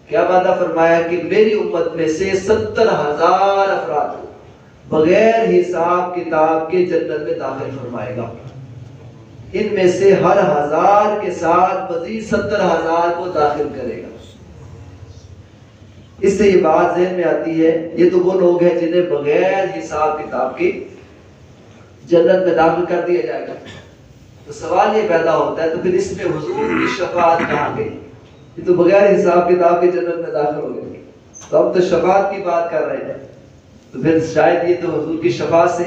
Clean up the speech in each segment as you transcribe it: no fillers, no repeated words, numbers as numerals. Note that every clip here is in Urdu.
کیا وعدہ فرمایا کہ میری امت میں سے 70,000 افراد بغیر حساب کتاب کے جنت میں داخل فرمائے گا. ان میں سے ہر 1000 کے ساتھ مزید 70,000 کو داخل کرے گا. اس سے یہ بات ذہن میں آتی ہے یہ تو وہ لوگ ہیں جنہیں بغیر حساب کتاب کے جنت میں داخل کر دیا جائے گا. تو سوال یہ پیدا ہوتا ہے تو پھر اس میں حضور کی شفاعت کہاں گئی؟ یہ تو بغیر حساب کتاب کے جنت میں داخل ہو گئے. تو اب تو شفاعت کی بات کر رہے ہیں تو پھر شاید یہ تو حضور کی شفاعت سے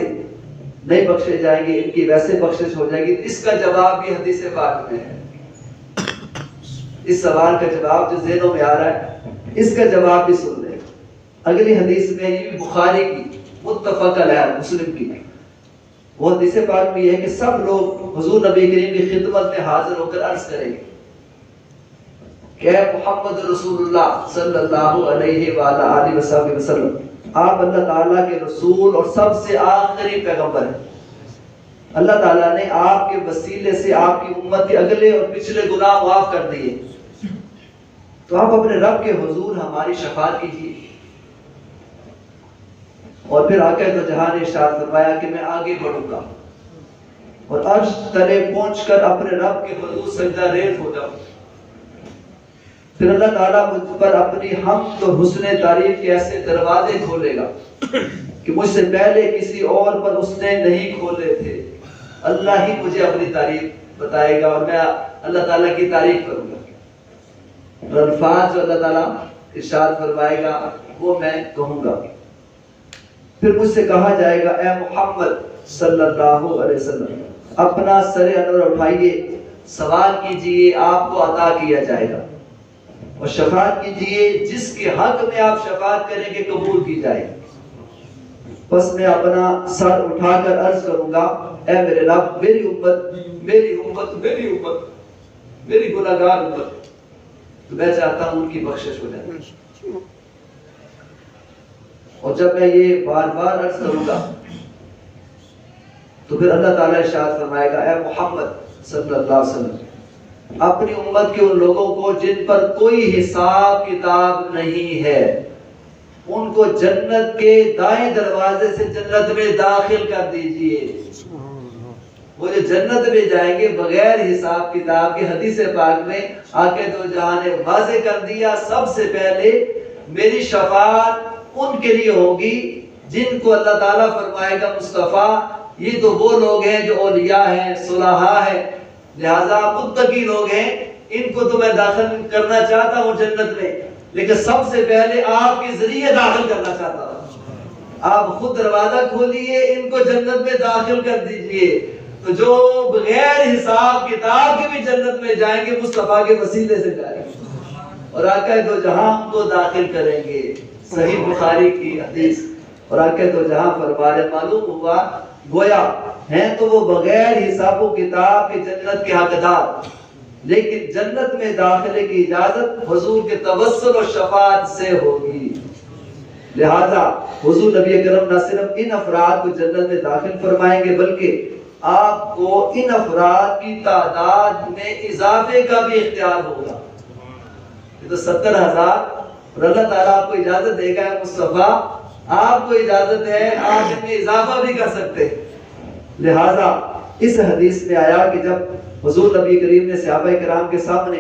نہیں بخشے جائیں گے, ان کی ویسے بخشش ہو جائے گی. اس کا جواب بھی حدیث پاک میں ہے. اس سوال کا جواب جو ذہنوں میں آ رہا ہے اس کا جواب بھی سن لیں. اگلی حدیث میں یہ بھی بخاری کی متفق علیہ مسلم کی وہ حدیث پاک میں یہ ہے کہ سب لوگ حضور نبی کریم کی خدمت میں حاضر ہو کر عرض کریں گے کہ محمد رسول اللہ صلی اللہ علیہ وآلہ وسلم, آپ اللہ تعالیٰ کے رسول اور سب سے آخری پیغمبر ہیں. اللہ تعالیٰ نے آپ کے وسیلے سے آپ کی امت کے اگلے اور پچھلے گناہ معاف کر دیے, تو آپ اپنے رب کے حضور ہماری شفاعت کیجیے. اور پھر آقا تو جہاں نے ارشاد فرمایا کہ میں آگے بڑھوں گا اور عرش تلے پہنچ کر اپنے رب کے حضور سجدہ ریز ہو جاؤں. پھر اللہ تعالیٰ مجھ پر اپنی حمد و حسن تعریف کے ایسے دروازے کھولے گا کہ مجھ سے پہلے کسی اور پر اس نے نہیں کھولے تھے. اللہ ہی مجھے اپنی تعریف بتائے گا اور میں اللہ تعالیٰ کی تعریف کروں گا. اور الفاظ جو اللہ تعالیٰ ارشاد فرمائے گا وہ میں کہوں گا. پھر مجھ سے کہا جائے گا اے محمد صلی اللہ علیہ وسلم اپنا سر انور اٹھائیے, سوال کیجئے آپ کو عطا کیا جائے گا, اور شفاعت کیجئے جس کے حق میں آپ شفاعت کریں گے قبول کی جائے گی. بس میں اپنا سر اٹھا کر عرض کروں گا اے میرے رب میری امت میری امت میری امت میری گناہگار امت, تو میں چاہتا ہوں ان کی بخشش ہو جائے. اور جب میں یہ بار بار عرض کروں گا تو پھر اللہ تعالیٰ ارشاد فرمائے گا اے محمد صلی اللہ علیہ وسلم اپنی امت کے ان لوگوں کو جن پر کوئی حساب کتاب نہیں ہے ان کو جنت کے دائیں دروازے سے جنت میں داخل کر دیجئے. وہ جو جنت میں جائیں گے بغیر حساب کتاب کے حدیث پاک میں آقا دو جہاں نے واضح کر دیا سب سے پہلے میری شفاعت ان کے لیے ہوگی جن کو اللہ تعالیٰ فرمائے گا مصطفیٰ یہ تو وہ لوگ ہیں جو اولیاء ہیں صلحاء ہیں لہذا متقی لوگ ہیں, ان کو تو میں داخل کرنا چاہتا ہوں جنت میں, لیکن سب سے پہلے آپ کے ذریعے داخل کرنا چاہتا ہوں. آپ خود دروازہ کھولیے ان کو جنت میں داخل کر دیجئے. تو جو بغیر حساب کتاب کے بھی جنت میں جائیں گے مصطفیٰ کے وسیلے سے جائیں گے اور آقا دو جہاں ہم کو داخل کریں گے. صحیح بخاری کی حدیث. اور آقا دو جہاں فرمانے معلوم ہوا گویا ہیں تو وہ بغیر حساب و کتاب کے جنت کے حقدار, لیکن جنت میں داخلے کی اجازت حضور کے توسل و شفاعت سے ہوگی. لہذا حضور نبی اکرم نہ صرف ان افراد کو جنت میں داخل فرمائیں گے بلکہ آپ کو ان افراد کی تعداد میں اضافے کا بھی اختیار ہوگا. یہ تو 70,000 اور اللہ تعالیٰ آپ کو اجازت دے گا مصطفیٰ آپ کو اجازت ہے آپ ان میں اضافہ بھی کر سکتے. لہذا اس حدیث میں آیا کہ جب حضور نبی کریم نے صحابہ کرام کے سامنے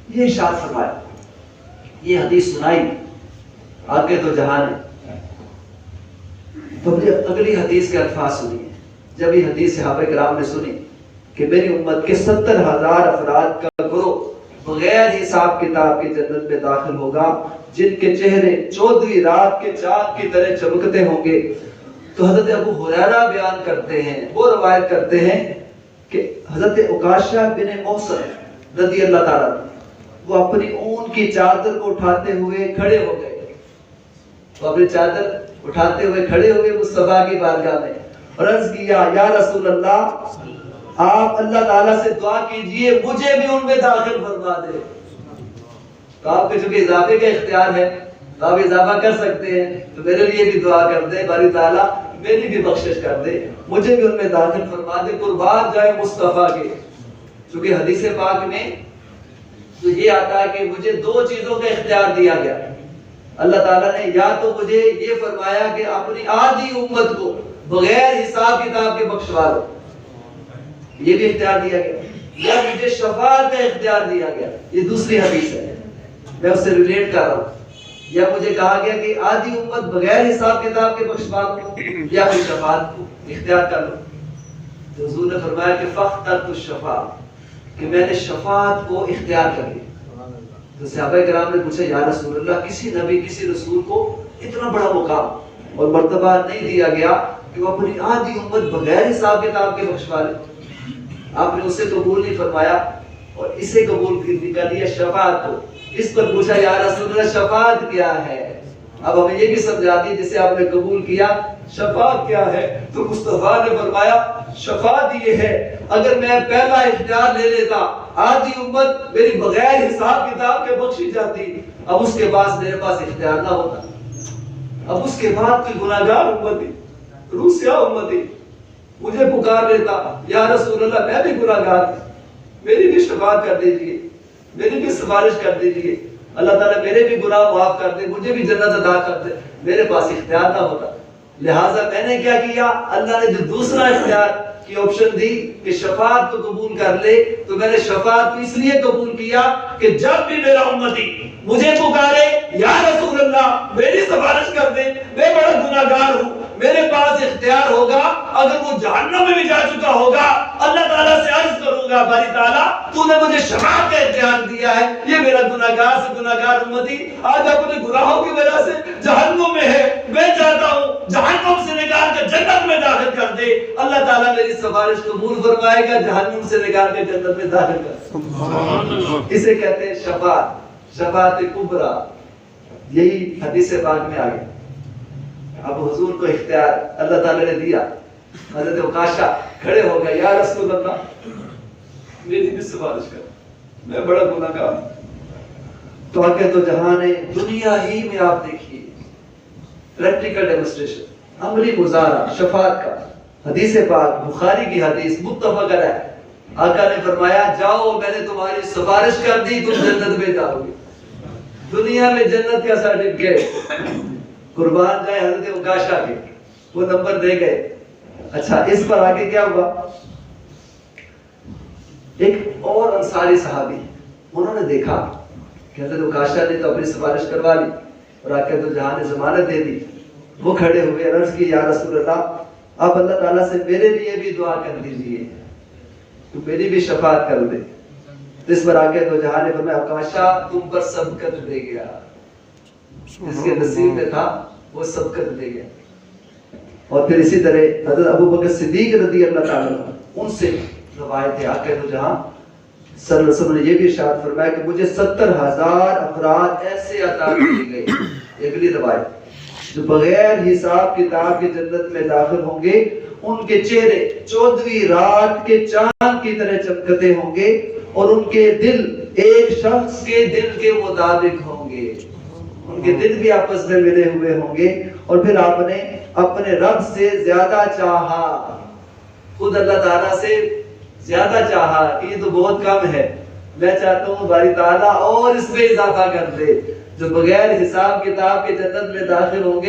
یہ ارشاد فرمایا, یہ حدیث سنائی آقا تو جہاں نے, تو اگلی حدیث کے الفاظ سنیے. جب یہ حدیث صحابہ کرام نے سنی کہ میری امت کے 70,000 افراد کا گروہ بغیر حساب کتاب کے جنت میں داخل ہوگا جن کے چہرے 14ویں رات کے چاند کی طرح چمکتے ہوں گے, تو حضرت ابو ہریرہ بیان کرتے ہیں, وہ روایت کرتے ہیں کہ حضرت عکاشہ بن محصن رضی اللہ تعالیٰ وہ اپنی اون کی چادر کو اٹھاتے ہوئے کھڑے ہو گئے. وہ اپنی چادر اٹھاتے ہوئے کھڑے ہوئے مصطفیٰ کی بارگاہ میں اور عرض کیا یا رسول اللہ آپ اللہ تعالیٰ سے دعا کیجئے مجھے بھی ان میں داخل فرما دے. تو آپ کے چونکہ اضافے کا اختیار ہے تو آپ اضافہ کر سکتے ہیں, تو میرے لیے بھی دعا کر دے باری تعالیٰ میری بھی بخشش کر دے, مجھے بھی ان میں داخل فرما دے, قربان جائے مصطفیٰ کے. چونکہ حدیث پاک میں تو یہ آتا ہے کہ مجھے دو چیزوں کا اختیار دیا گیا. اللہ تعالیٰ نے یا تو مجھے یہ فرمایا کہ اپنی آدھی امت کو بغیر حساب کتاب کے بخشوا دو، یہ بھی اختیار دیا گیا، یا مجھے شفاعت کا اختیار دیا گیا. یہ دوسری حدیث ہے، میں اس سے ریلیٹ کر رہا ہوں. یا مجھے کہا گیا کہ آدھی امت بغیر حساب کتاب کے بخشوا دو یا پھر شفاعت کو اختیار کر لو. تو حضور نے فرمایا کہ فاخترت الشفاعت، کہ میں نے شفاعت کو اختیار کر لیا. تو صحابہ کرام نے پوچھا یا رسول اللہ، کسی نبی کسی رسول کو اتنا بڑا مقام اور مرتبہ نہیں دیا گیا کہ وہ اپنی آدھی امت بغیر حساب کتاب کے بخشوا لے؟ آپ نے اسے قبول نہیں فرمایا اور اسے قبول کر لیا شفاعت کو. اس پر پوچھا یا رسول اللہ شفاعت کیا ہے؟ اب ہمیں یہ بھی سمجھا دی جسے آپ نے قبول کیا شفاعت کیا ہے. تو مصطفیٰ نے فرمایا شفاعت یہ ہے، اگر میں پہلا اختیار لے لیتا آدھی امت میری بغیر حساب کتاب کے بخشی جاتی، اب اس کے بعد میرے پاس اختیار نہ ہوتا. اب اس کے بعد کوئی گناہگار امتی، روسیا امتی مجھے پکار لیتا یا رسول اللہ میں بھی گناہگار ہوں، میری بھی شفاعت کر دیجیے، میری بھی سفارش کر دیجیے، اللہ تعالیٰ میرے بھی گناہ معاف کر دے، مجھے بھی جنت عطا کر دے. میرے پاس اختیار نہ ہوتا. لہٰذا میں نے کیا کیا، اللہ نے جو دوسرا اختیار کی آپشن دی کہ شفاعت کو قبول کر لے، تو میں نے شفاعت کو اس لیے قبول کیا کہ جب بھی میرا امتی مجھے پکارے یا رسول اللہ میری سفارش کر دے، میں بڑا گناہگار ہوں، میرے پاس اختیار ہوگا. اگر وہ جہنم میں بھی جا چکا ہوگا اللہ تعالیٰ سے عرض کروں گا باری تعالیٰ تو نے مجھے شفاعت کا اختیار دیا ہے، یہ میرا گناہگار سے گناہگار امتی آج اپنے گناہوں کی وجہ سے جہنم میں ہے، میں چاہتا ہوں جہنم سے نکال کر جنت میں داخل کر دے. اللہ تعالیٰ میری سفارش قبول فرمائے گا، جہنم سے نکال کر جنت میں داخل کر. اسے کہتے ہیں شفاعت، شفاعت کبریٰ. یہی حدیث پاک میں آگے. اب حضور کو اختیار اللہ تعالیٰ نے دیا. حضرت عکاشہ کھڑے ہو گئے، یا رسول اللہ میری بھی سفارش کر، میں بڑا گناہگار ہوں. تو آگے تو جہاں نے دنیا ہی میں آپ دیکھیے پریکٹیکل ڈیمونسٹریشن، عملی مظاہرہ شفاعت کا. حدیث پاک بخاری کی حدیث متفق علیہ، آقا نے فرمایا جاؤ میں نے تمہاری سفارش کر دی، تم جنت میں جاؤ گے. دنیا میں جنت کا سرٹیفکیٹ قربان جائے حضرت عکاشہ کے، وہ نمبر دے گئے. اچھا اس پر آگے کیا ہوا، ایک اور انصاری صحابی انہوں نے دیکھا کہ حضرت عکاشہ نے تو اپنی سفارش کروا لی اور آقا تو جہاں نے ضمانت دے دی. وہ کھڑے ہوئے عرض کی یا رسول اللہ آپ اللہ تعالیٰ سے میرے لیے بھی دعا کر دیجئے تو میری بھی شفاعت کر دے. اس پر آقا تو جہاں نے فرمایا عکاشہ تم پر سبقت دے گیا، جس کے نصیب میں تھا وہ سبقت دے گیا. اور پھر اسی طرح حضرت ابو بکر صدیق رضی اللہ تعالیٰ عنہ، ان سے روایت ہے آقا تو جہاں صلی اللہ علیہ وسلم نے یہ بھی ارشاد فرمایا کہ مجھے 70,000 افراد ایسے عطا کیے گئے، اگلی روایت، جو بغیر حساب کتاب کی جنت میں داخل ہوں گے، ان کے چہرے 14ویں رات کے چاند کی طرح چمکتے ہوں گے اور ان کے دل ایک شخص کے دل کے مطابق ہوں گے. ان کے دل بھی آپس میں ملے ہوئے ہوں گے. اور پھر آپ نے اپنے رب سے زیادہ چاہا، خود اللہ تعالیٰ سے زیادہ چاہا کہ یہ تو بہت کم ہے، میں چاہتا ہوں باری تعالیٰ اور اس میں اضافہ کر دے. جو بغیر حساب کتاب کے جنت میں داخل ہوں گے